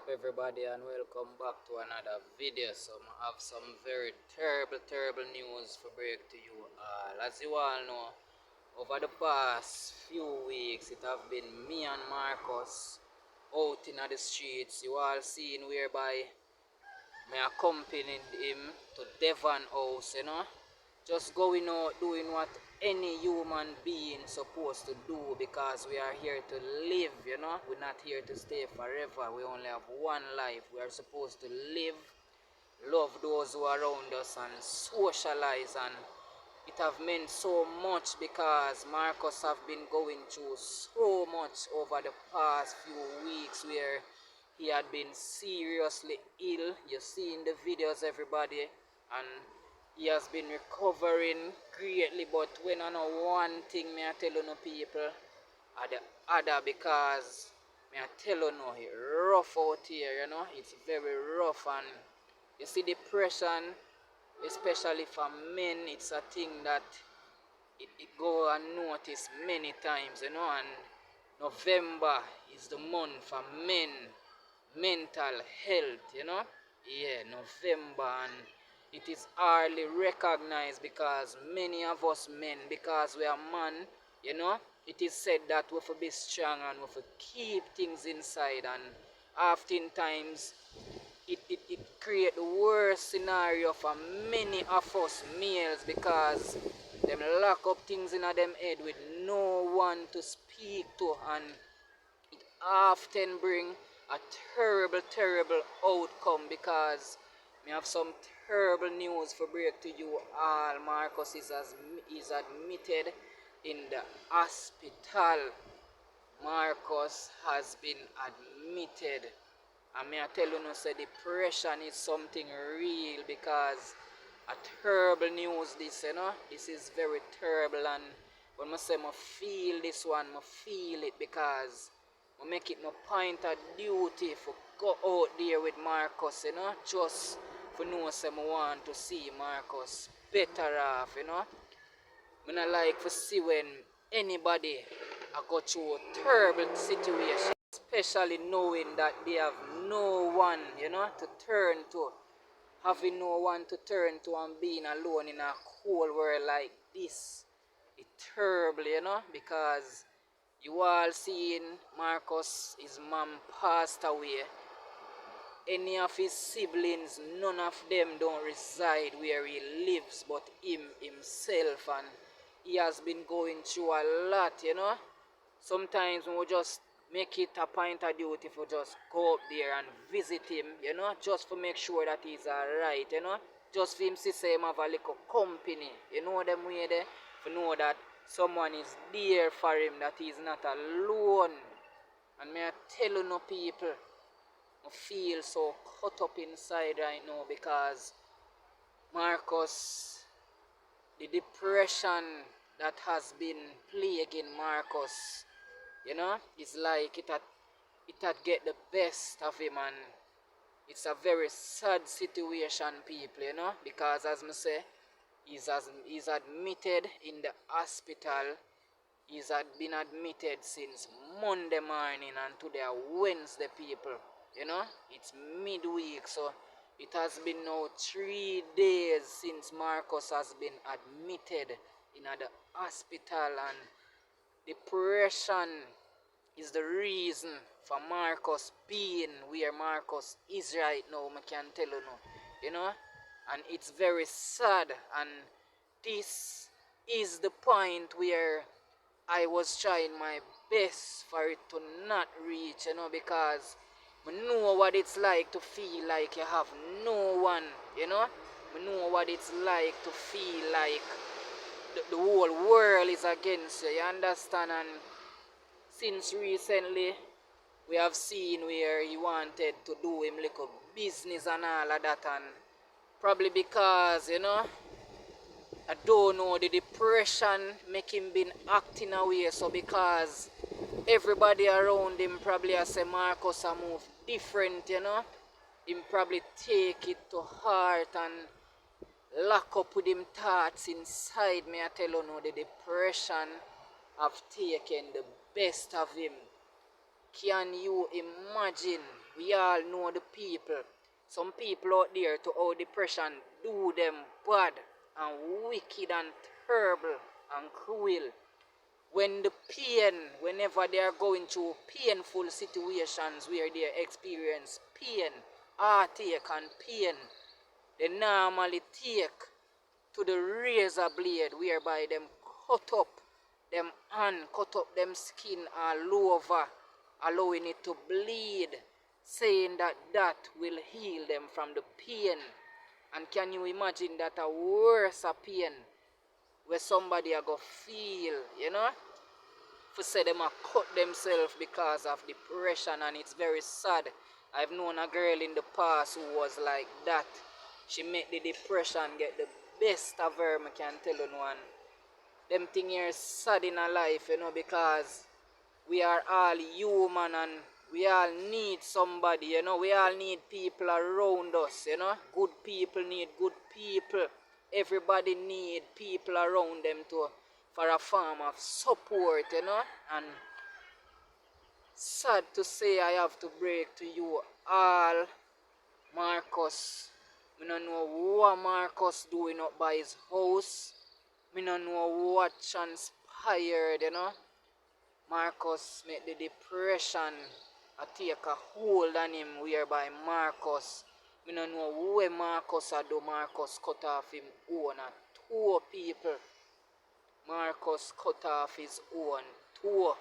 up everybody and welcome back to another video. So I have some very terrible news for break to you all. As you all know, over the past few weeks it have been me and Marcus out in the streets. You all seen whereby me accompanied him to Devon House, just going out doing what any human being supposed to do, because we are here to live, we're not here to stay forever. We only have one life. We are supposed to live, love those who are around us, and socialize. And it have meant so much because Marcus have been going through so much over the past few weeks, where he had been seriously ill. You see in the videos, everybody, and he has been recovering greatly. But when I know one thing, me I tell you no people, are the other, because me I tell you no, it rough out here, it's very rough. And you see, depression, especially for men, it's a thing that it go unnoticed many times, and November is the month for men, mental health, yeah, November. And it is hardly recognized because many of us men, because we are man, it is said that we have to be strong and we have to keep things inside. And oftentimes it create the worst scenario for many of us males, because them lock up things in them head with no one to speak to, and it often bring a terrible outcome. Because me have some terrible news for break to you all. Marcus is admitted in the hospital. Marcus has been admitted. And me I tell you, say depression is something real, because a terrible news this, This is very terrible. And when I say I feel this one, I feel it, because I make it my point of duty for go out there with Marcus, just for know say I want to see Marcus better off, I don't like to see when anybody I go through a terrible situation, especially knowing that they have no one, to turn to. Having no one to turn to and being alone in a cold world like this, it's terrible, because you all seen Marcus, his mom passed away. Any of his siblings, none of them don't reside where he lives, but him himself. And he has been going through a lot, Sometimes we just make it a point of duty for just go up there and visit him, just to make sure that he's alright, Just for him to say him have a little company, them way there, to know that someone is there for him, that he's not alone. And may I tell you, no people, I feel so cut up inside right now, because Marcus, the depression that has been plaguing Marcus, it's like it had get the best of him. And it's a very sad situation, people, because as I say, he's admitted in the hospital. He's had been admitted since Monday morning, and today are Wednesday, people. It's midweek, so it has been now 3 days since Marcus has been admitted in the hospital. And depression is the reason for Marcus being where Marcus is right now, I can tell you now, and it's very sad. And this is the point where I was trying my best for it to not reach, because I know what it's like to feel like you have no one, I know what it's like to feel like the whole world is against you, you understand? And since recently, we have seen where he wanted to do him little business and all of that, and probably because, I don't know, the depression make him been acting away. So because everybody around him probably has say Marcus a move different, him probably take it to heart and lock up with him thoughts inside. Me I tell you no, the depression have taken the best of him. Can you imagine We all know the people. Some people out there to how depression do them bad and wicked and terrible and cruel. When the pain, whenever they are going through painful situations where they experience pain, heartache and pain, they normally take to the razor blade whereby them cut up them hand, cut up them skin all over, allowing it to bleed, saying that that will heal them from the pain. And can you imagine that a worse pain where somebody a go feel, you know? For say them a cut themselves because of depression, and it's very sad. I've known a girl in the past who was like that. She made the depression get the best of her, I can tell you one. Them thing here is sad in our life, you know, because we are all human and we all need somebody, you know. We all need people around us, you know. Good people need good people. Everybody need people around them to for a form of support, you know. And sad to say I have to break to you all, Marcus. I don't know what Marcus doing up by his house. I don't know what transpired, you know. Marcus made the depression take a hold on him, whereby Marcus, I don't know where Marcus I do. Marcus cut off him own two people. Marcus cut off his own two.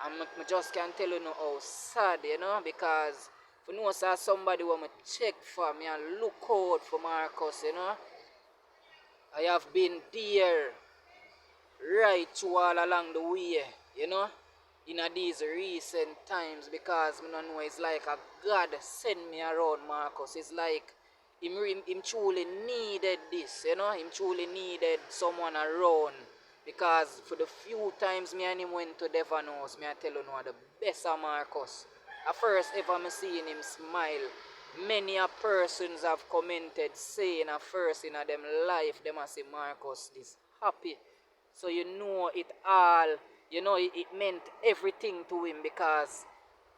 And I just can't tell you know how sad, you know, because if you know somebody want me check for me and look out for Marcus, you know. I have been there right through all along the way, you know, in these recent times, because I don't know, it's like a God send me around Marcus. It's like him truly needed this, you know, him truly needed someone around. Because for the few times me and him went to Devon House, me I tell you now the best of Marcus. At first ever me seeing him smile. Many a persons have commented saying at first in them life them a say Marcus this happy. So you know it all, you know it meant everything to him, because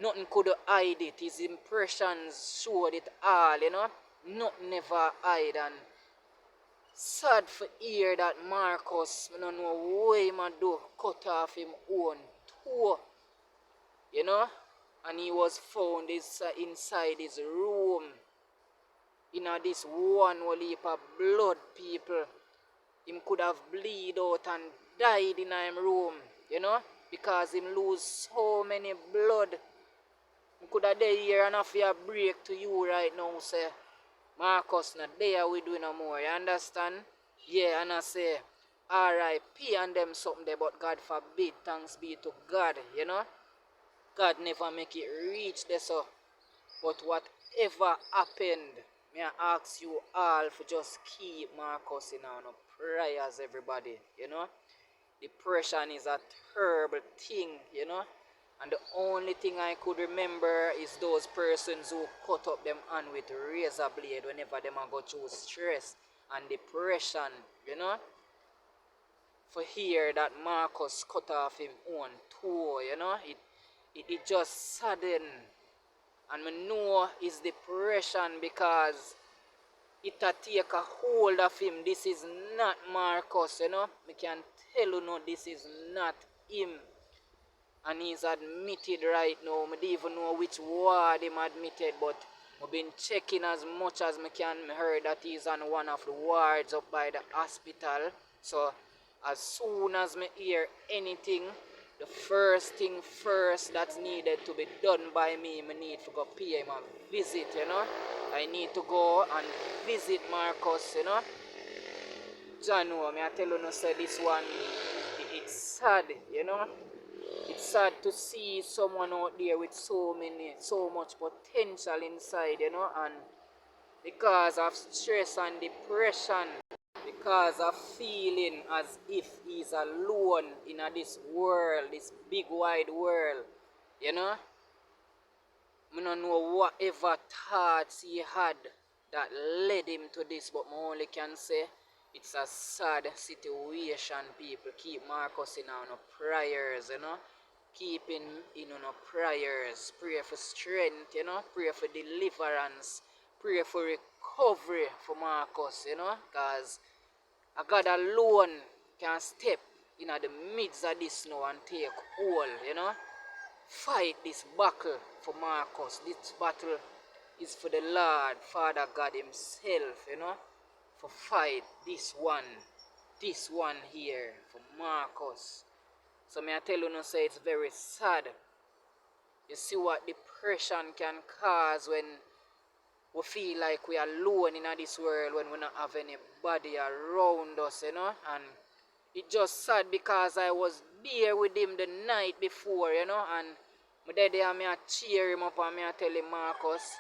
nothing could hide it. His impressions showed it all, you know. Nothing never hide. And sad for hear that Marcus, I don't know what him do, cut off him own toe, you know. And he was found inside his room in this one whole heap of blood, people. Him could have bleed out and died in him room, you know, because him lose so many blood. He could have died here and have a break to you right now, say Marcus not there we do no more, you understand? Yeah, and I say R.I.P. and them something there, but God forbid, thanks be to God, you know. God never make it reach there, so. But whatever happened, may I ask you all for just keep Marcus in our prayers, everybody, you know. Depression is a terrible thing, you know. And the only thing I could remember is those persons who cut up them hand with razor blade whenever them go through stress and depression, you know. For hear that Marcus cut off him own toe, you know, it just sudden. And I know it's depression because it a take a hold of him. This is not Marcus, you know. I can tell you no, this is not him. And he's admitted right now. I don't even know which ward him admitted, but I've been checking as much as I can. I heard that he's on one of the wards up by the hospital. So as soon as I hear anything, the first thing first that's needed to be done by me, I need to go pay him a visit, you know. I need to go and visit Marcus, you know. John, I tell you no, say this one, it's sad, you know. It's sad to see someone out there with so much potential inside, you know, and because of stress and depression, because of feeling as if he's alone in this world, this big wide world, you know. I don't know whatever thoughts he had that led him to this, but I only can say it's a sad situation, people. Keep Marcus in our prayers, you know. Keep in our prayers. Pray for strength, pray for deliverance, pray for recovery for Marcus, because a God alone can step in the midst of this now and take hold, Fight this battle for Marcus. This battle is for the Lord, Father God Himself, For fight this one here for Marcus. So may I tell you, say it's very sad. You see what depression can cause when we feel like we are alone in this world, when we don't have anybody around us, And it's just sad because I was there with him the night before, and my daddy and me I cheer him up and me I tell him, Marcus,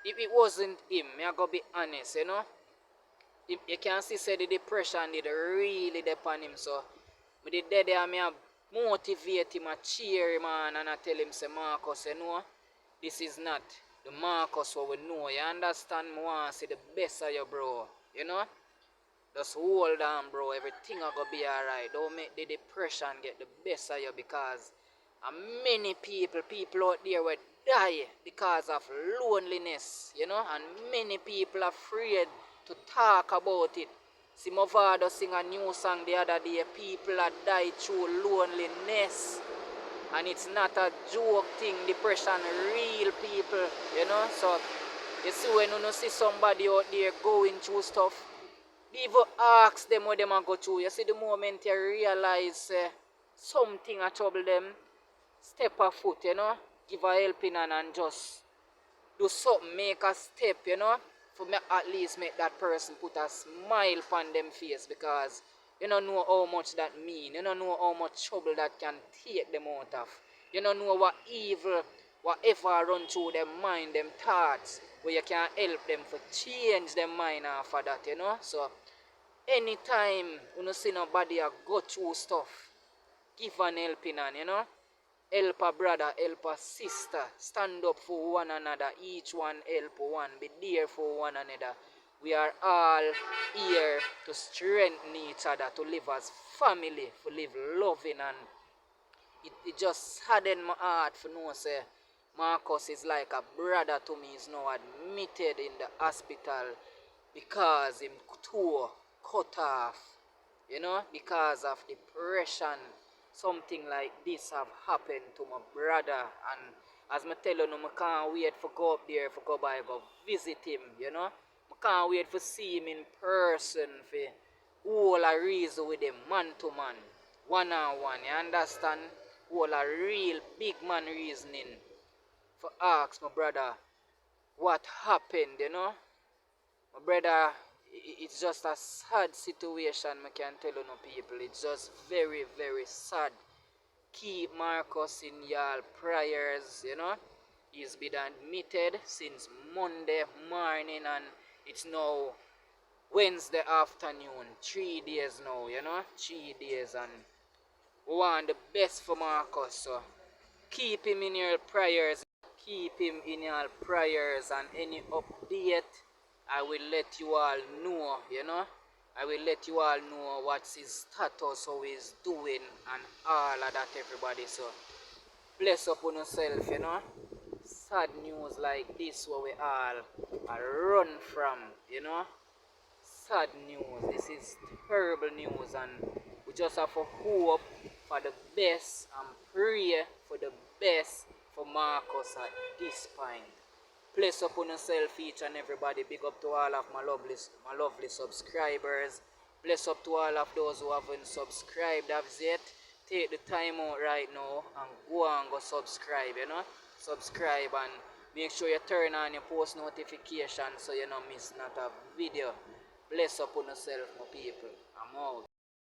if it wasn't him, me I gotta be honest, You can see say the depression did really depend on him, so me the daddy and me I motivate him, I cheer him on, and I tell him, say, Marcus, this is not the Marcus what we know, you understand? Me want to see the best of you, bro, Just hold on, bro. Everything are gonna be alright. Don't make the depression get the best of you, because many people out there will die because of loneliness, and many people are afraid to talk about it. See, my father sing a new song the other day. People are die through loneliness. And it's not a joke thing. Depression, real people, So, you see, when you see somebody out there going through stuff, even ask them what them are go through. You see, the moment you realize something a trouble them, step a foot, give a helping hand and just do something, make a step, for me at least make that person put a smile on them face, because you don't know how much that mean. You don't know how much trouble that can take them out of. You don't know what evil, whatever run through them mind, them thoughts, where you can help them for change them mind after that, So anytime you see nobody go through stuff, give an helping hand, Help a brother, help a sister. Stand up for one another. Each one help one. Be there for one another. We are all here to strengthen each other, to live as family, to live loving. And it just saddened my heart for know say Marcus is like a brother to me. He's now admitted in the hospital because him toe cut off, because of depression. Something like this have happened to my brother, and as I tell you, I can't wait for go up there, for go by, go visit him, I can't wait for see him in person, for whole a reason with him, man to man, one on one, you understand? Whole a real big man reasoning, for ask my brother what happened, My brother, it's just a sad situation, I can tell you, people. It's just very, very sad. Keep Marcus in your prayers, He's been admitted since Monday morning, and it's now Wednesday afternoon. 3 days now, 3 days, and we want the best for Marcus, so keep him in your prayers. Keep him in your prayers, and any update, I will let you all know, I will let you all know what's his status, how he's doing, and all of that, everybody. So, bless up on yourself, Sad news like this, where we all are run from, Sad news. This is terrible news, and we just have to hope for the best and pray for the best for Marcus at this point. Bless upon yourself, each and everybody. Big up to all of my lovely subscribers. Bless up to all of those who haven't subscribed as yet. Take the time out right now and go subscribe, Subscribe, and make sure you turn on your post notifications so you don't miss not a video. Bless upon yourself, my people. I'm out.